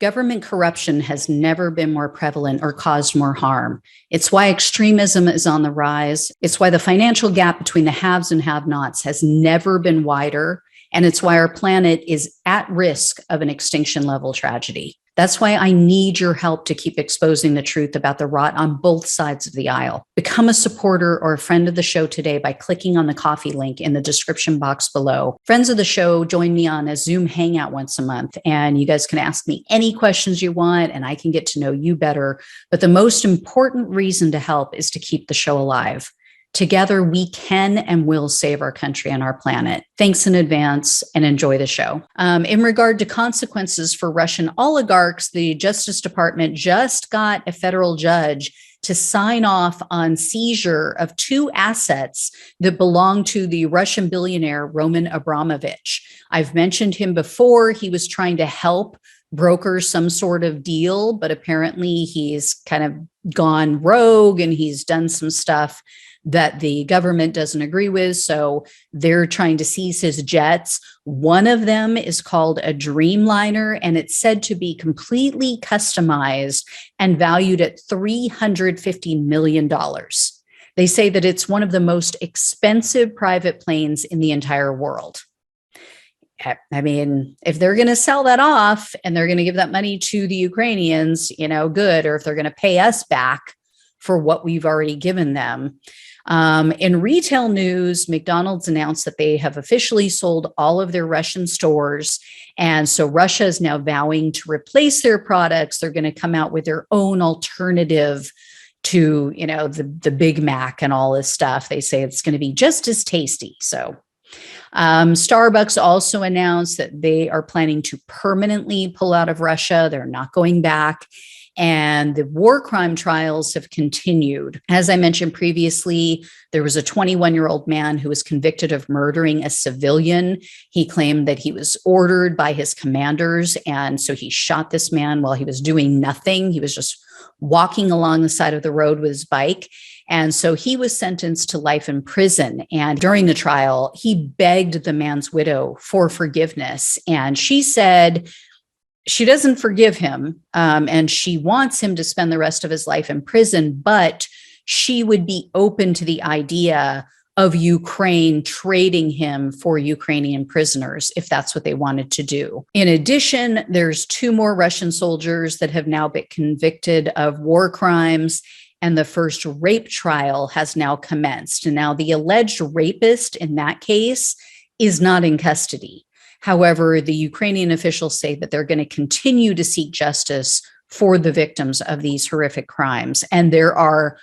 Government corruption has never been more prevalent or caused more harm. It's why extremism is on the rise. It's why the financial gap between the haves and have-nots has never been wider. And it's why our planet is at risk of an extinction level tragedy. That's why I need your help to keep exposing the truth about the rot on both sides of the aisle. Become a supporter or a friend of the show today by clicking on the coffee link in the description box below. Friends of the show join me on a Zoom hangout once a month, and you guys can ask me any questions you want, and I can get to know you better. But the most important reason to help is to keep the show alive. Together, we can and will save our country and our planet. Thanks in advance and enjoy the show. In regard to consequences for Russian oligarchs, the Justice Department just got a federal judge to sign off on seizure of 2 assets that belong to the Russian billionaire Roman Abramovich. I've mentioned him before. He was trying to help broker some sort of deal, but apparently he's kind of gone rogue and he's done some stuff that the government doesn't agree with. So they're trying to seize his jets. One of them is called a Dreamliner, and it's said to be completely customized and valued at $350 million. They say that it's one of the most expensive private planes in the entire world. I mean, if they're going to sell that off and they're going to give that money to the Ukrainians, good. Or if they're going to pay us back for what we've already given them. In retail news, McDonald's announced that they have officially sold all of their Russian stores. And so Russia is now vowing to replace their products. They're going to come out with their own alternative to, the Big Mac and all this stuff. They say it's going to be just as tasty. So Starbucks also announced that they are planning to permanently pull out of Russia. They're not going back. And the war crime trials have continued. As I mentioned previously, there was a 21-year-old man who was convicted of murdering a civilian. He claimed that he was ordered by his commanders. And so he shot this man while he was doing nothing. He was just walking along the side of the road with his bike. And so he was sentenced to life in prison. And during the trial, he begged the man's widow for forgiveness. And she said she doesn't forgive him, and she wants him to spend the rest of his life in prison, but she would be open to the idea of Ukraine trading him for Ukrainian prisoners if that's what they wanted to do. In addition, there's 2 more Russian soldiers that have now been convicted of war crimes, and the first rape trial has now commenced. And now the alleged rapist in that case is not in custody. However, the Ukrainian officials say that they're going to continue to seek justice for the victims of these horrific crimes. And there are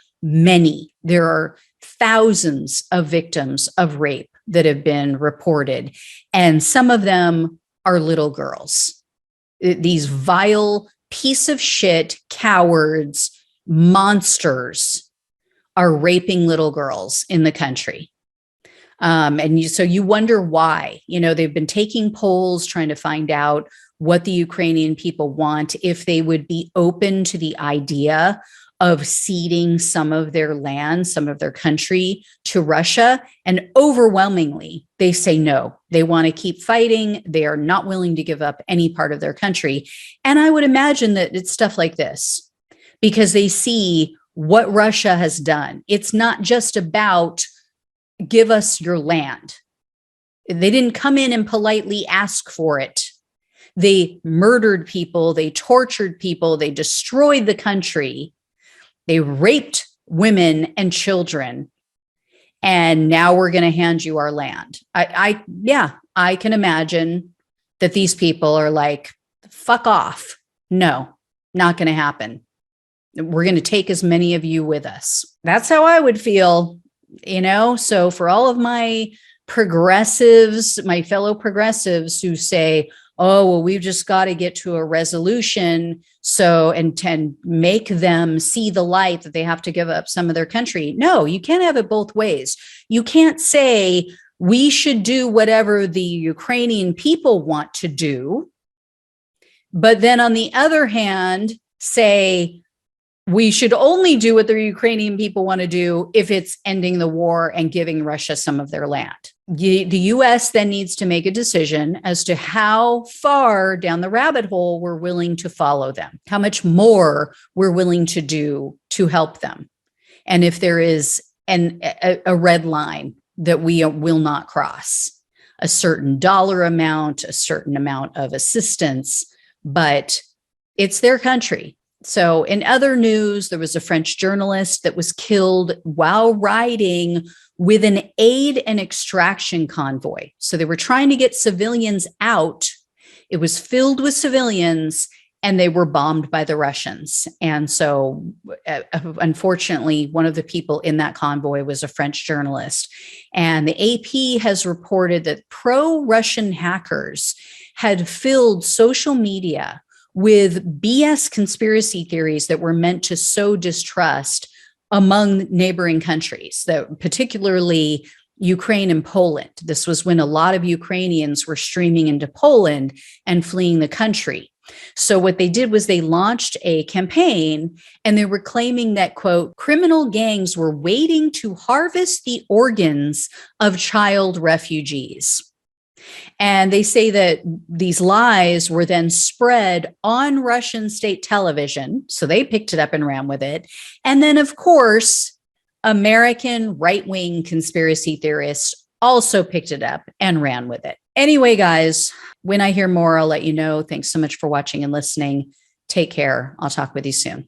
thousands of victims of rape that have been reported. And some of them are little girls. These vile piece of shit cowards, monsters are raping little girls in the country. So you wonder why. They've been taking polls trying to find out what the Ukrainian people want, if they would be open to the idea of ceding some of their land, some of their country to Russia. And overwhelmingly, they say no. They want to keep fighting. They are not willing to give up any part of their country. And I would imagine that it's stuff like this, because they see what Russia has done. It's not just about give us your land. They didn't come in and politely ask for it. They murdered people. They tortured people. They destroyed the country. They raped women and children. And now we're going to hand you our land. I can imagine that these people are like, fuck off. No, not going to happen. We're going to take as many of you with us. That's how I would feel. So for all of my progressives, my fellow progressives who say, oh, well, we've just got to get to a resolution. And make them see the light that they have to give up some of their country. No, you can't have it both ways. You can't say we should do whatever the Ukrainian people want to do. But then on the other hand, say, we should only do what the Ukrainian people want to do if it's ending the war and giving Russia some of their land. The US then needs to make a decision as to how far down the rabbit hole we're willing to follow them, how much more we're willing to do to help them. And if there is a red line that we will not cross, a certain dollar amount, a certain amount of assistance, but it's their country. So in other news, there was a French journalist that was killed while riding with an aid and extraction convoy. So they were trying to get civilians out. It was filled with civilians and they were bombed by the Russians. And so unfortunately, one of the people in that convoy was a French journalist. And the AP has reported that pro-Russian hackers had filled social media with BS conspiracy theories that were meant to sow distrust among neighboring countries, that particularly Ukraine and Poland. This was when a lot of Ukrainians were streaming into Poland and fleeing the country. So what they did was they launched a campaign and they were claiming that, quote, criminal gangs were waiting to harvest the organs of child refugees. And they say that these lies were then spread on Russian state television. So they picked it up and ran with it. And then, of course, American right-wing conspiracy theorists also picked it up and ran with it. Anyway, guys, when I hear more, I'll let you know. Thanks so much for watching and listening. Take care. I'll talk with you soon.